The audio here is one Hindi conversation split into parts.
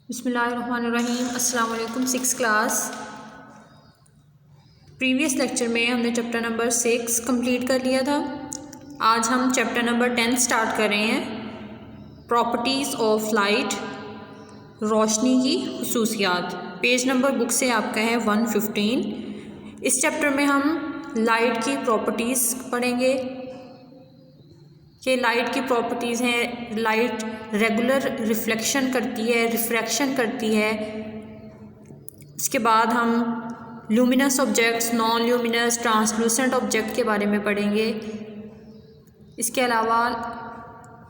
बिस्मिल्लाहिर्रहमानिर्रहीम। अस्सलाम वालेकुम। 6th class. प्रीवियस लेक्चर में हमने चैप्टर नंबर 6 कंप्लीट कर लिया था। आज हम चैप्टर नंबर 10 स्टार्ट कर रहे हैं। प्रॉपर्टीज़ ऑफ लाइट, रोशनी की खुसूसियात। पेज नंबर बुक से आपका है 115। इस चैप्टर में हम लाइट की प्रॉपर्टीज़ पढ़ेंगे कि लाइट की प्रॉपर्टीज़ हैं। लाइट रेगुलर रिफ्लेक्शन करती है, रिफ्रैक्शन करती है। इसके बाद हम luminous objects, non luminous, translucent object के बारे में पढ़ेंगे। इसके अलावा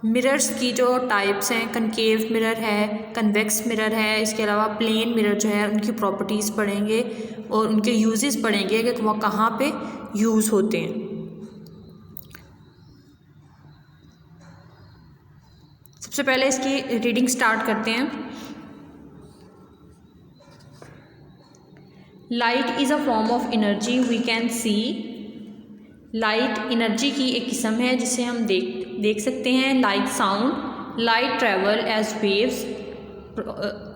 मिरर्स की जो टाइप्स हैं, कनकेव मिरर है, कन्वेक्स मिरर है, इसके अलावा प्लेन मिरर जो है उनकी प्रॉपर्टीज़ पढ़ेंगे और उनके यूजेस पढ़ेंगे कि वह कहाँ पे यूज़ होते हैं। सबसे पहले इसकी रीडिंग स्टार्ट करते हैं। Light is a form of energy we can see. Light energy की एक किस्म है जिसे हम देख सकते हैं। Like sound, light travel as waves.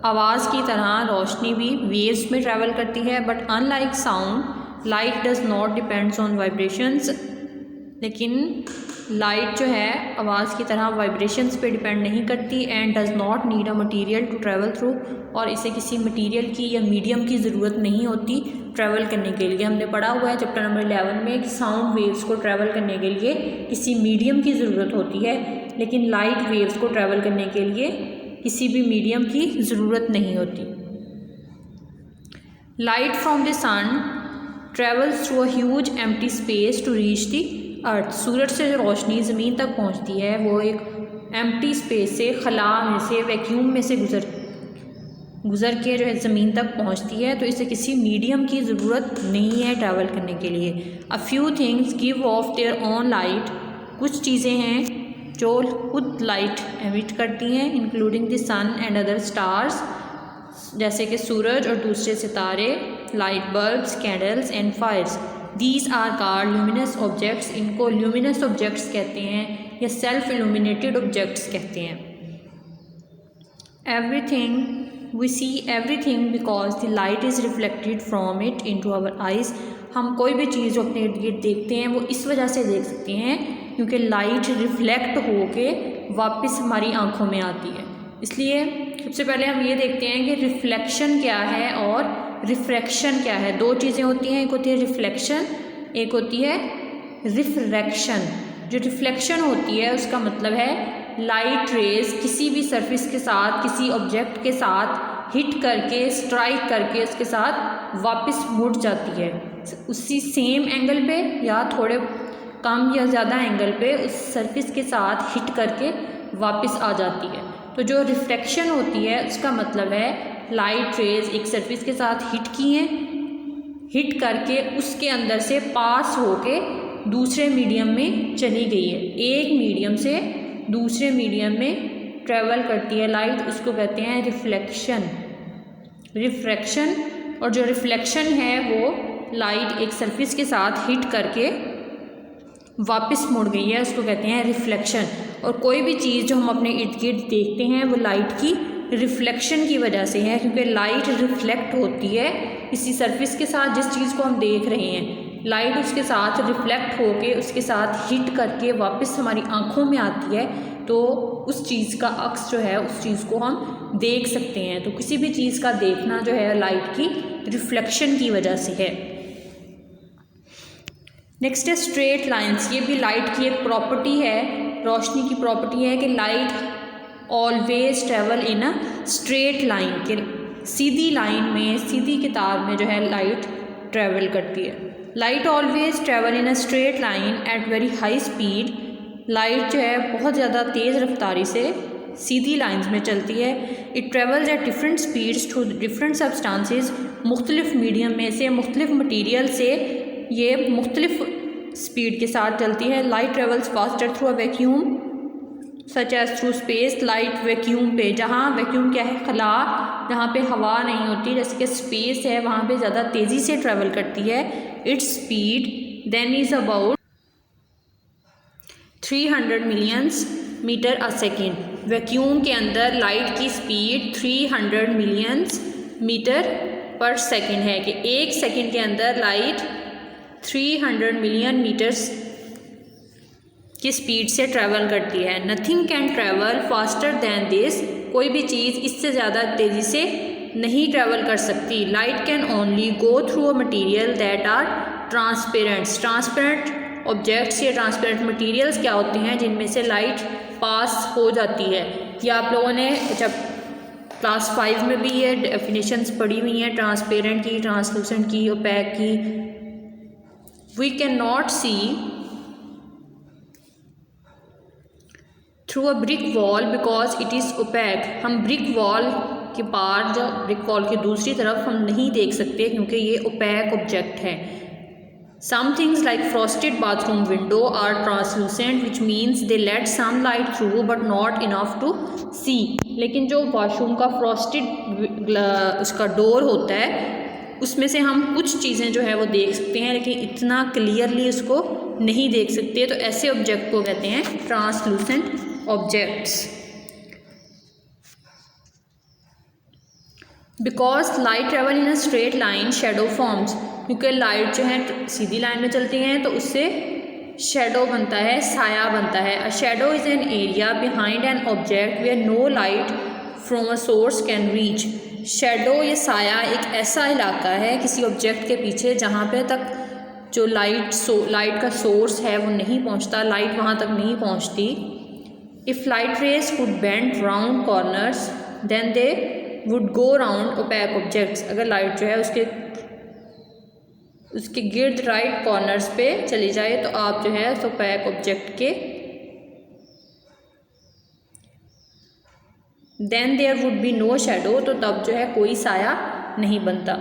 आवाज़ की तरह रोशनी भी वेव्स में ट्रैवल करती है। But unlike sound, light does not depends on vibrations. लेकिन लाइट जो है आवाज़ की तरह वाइब्रेशंस पे डिपेंड नहीं करती। And does not need a material to travel through. और इसे किसी मटेरियल की या मीडियम की ज़रूरत नहीं होती ट्रैवल करने के लिए। हमने पढ़ा हुआ है चैप्टर नंबर 11 में कि साउंड वेव्स को ट्रैवल करने के लिए किसी मीडियम की ज़रूरत होती है, लेकिन लाइट वेव्स को ट्रैवल करने के लिए किसी भी मीडियम की ज़रूरत नहीं होती। Light from the sun travels through a huge empty space to reach the earth. सूरज से जो रोशनी ज़मीन तक पहुंचती है वो एक एम्प्टी स्पेस से, खला में से, वैक्यूम में से गुज़र के जो है ज़मीन तक पहुंचती है। तो इसे किसी मीडियम की ज़रूरत नहीं है ट्रैवल करने के लिए। A few things give off their own light. कुछ चीज़ें हैं जो खुद लाइट एमिट करती हैं, including the sun and other stars, जैसे कि सूरज और दूसरे सितारे, light bulbs, candles and fires. These are called luminous objects. इनको ल्यूमिनस ऑब्जेक्ट्स कहते हैं या सेल्फ इल्यूमिनेटेड ऑब्जेक्ट्स कहते हैं। Everything we see everything because the light is reflected from it into our eyes. हम कोई भी चीज़ जो अपने इर्द गिर्द देखते हैं वो इस वजह से देख सकते हैं क्योंकि लाइट रिफ्लेक्ट होके वापस हमारी आँखों में आती है। इसलिए सबसे पहले हम ये देखते हैं कि रिफ्लेक्शन क्या है और रिफ्रैक्शन क्या है। दो चीज़ें होती हैं, एक होती है रिफ्लेक्शन, एक होती है रिफ्रैक्शन। जो रिफ्लेक्शन होती है उसका मतलब है लाइट रेज किसी भी सरफेस के साथ, किसी ऑब्जेक्ट के साथ हिट करके, स्ट्राइक करके उसके साथ वापस मुड़ जाती है उसी सेम एंगल पे या थोड़े कम या ज़्यादा एंगल पे उस सरफेस के साथ हिट करके वापस आ जाती है। तो जो रिफ्रैक्शन होती है उसका मतलब है लाइट रेज एक सरफेस के साथ हिट की हैं, हिट करके उसके अंदर से पास होके दूसरे मीडियम में चली गई है। एक मीडियम से दूसरे मीडियम में ट्रैवल करती है लाइट, उसको कहते हैं रिफ्लेक्शन, रिफ्रैक्शन। और जो रिफ्लेक्शन है वो लाइट एक सरफेस के साथ हिट करके वापस मुड़ गई है, उसको कहते हैं रिफ्लेक्शन। और कोई भी चीज़ जो हम अपने इर्द गिर्द देखते हैं वो लाइट की रिफ्लेक्शन की वजह से है, क्योंकि लाइट रिफ्लेक्ट होती है किसी सरफेस के साथ। जिस चीज़ को हम देख रहे हैं लाइट उसके साथ रिफ्लेक्ट होके उसके साथ हिट करके वापस हमारी आँखों में आती है, तो उस चीज़ का अक्स जो है उस चीज़ को हम देख सकते हैं। तो किसी भी चीज़ का देखना जो है लाइट की रिफ्लेक्शन की वजह से है। नेक्स्ट है स्ट्रेट लाइन्स। ये भी लाइट की एक प्रॉपर्टी है, रोशनी की प्रॉपर्टी है कि light always travel in a straight line, के सीधी लाइन में, सीधी कितार में जो है लाइट ट्रैवल करती है। Light always travel in a straight line at very high speed. Light जो है बहुत ज़्यादा तेज़ रफ्तारी से सीधी लाइन्स में चलती है। It travels at different speeds through different substances. मुख्तलिफ मीडियम में से, मुख्तलिफ मटीरियल से ये मुख्तलिफ स्पीड के साथ चलती है। Light travels faster through a vacuum such as through space. Light vacuum पे, जहाँ वैक्यूम क्या है, खला, जहाँ पे हवा नहीं होती, जैसे कि स्पेस है, वहाँ पे ज़्यादा तेज़ी से ट्रैवल करती है। Its speed then is about 300 million metre a second. Vacuum के अंदर लाइट की स्पीड 300 मिलियन मीटर पर सेकेंड है कि एक सेकेंड के अंदर लाइट 300 मिलियन मीटर्स की स्पीड से ट्रैवल करती है। Nothing can travel faster than this, कोई भी चीज़ इससे ज़्यादा तेज़ी से नहीं ट्रैवल कर सकती। Light can only go through a material that are transparents, transparent objects या ट्रांसपेरेंट मटीरियल्स क्या होते हैं जिनमें से लाइट पास हो जाती है। ये आप लोगों ने जब क्लास 5 में भी ये डेफिनेशंस पढ़ी हुई हैं, ट्रांसपेरेंट की, ट्रांसलूसेंट की, ओपैक की। We can not see through a brick wall because it is opaque, हम ब्रिक वॉल के पार, जो ब्रिक वॉल की दूसरी तरफ हम नहीं देख सकते क्योंकि ये ओपैक ऑब्जेक्ट है। Some things like frosted bathroom window are translucent which means they let some light through but not enough to see, लेकिन जो वॉशरूम का फ्रॉस्टेड उसका डोर होता है उसमें से हम कुछ चीज़ें जो है वो देख सकते हैं लेकिन इतना क्लियरली उसको नहीं देख सकते, तो ऐसे ऑब्जेक्ट को कहते हैं translucent objects. Because light travel in a straight line shadow forms, क्योंकि लाइट जो है सीधी लाइन में चलती हैं तो उससे शेडो बनता है, साया बनता है। A shadow is an area behind an object where no light from a source can reach. Shadow या साया एक ऐसा इलाका है किसी ऑब्जेक्ट के पीछे जहाँ पे तक जो लाइट का सोर्स है वो नहीं पहुँचता, लाइट वहाँ तक नहीं पहुँचती। If light rays could bend round corners then they would go round opaque objects, अगर लाइट जो है उसके गिर्द राइट कॉर्नर्स पे चली जाए तो आप जो है उस ओपैक ऑब्जेक्ट के then there would be no shadow, तो तब जो है कोई साया नहीं बनता।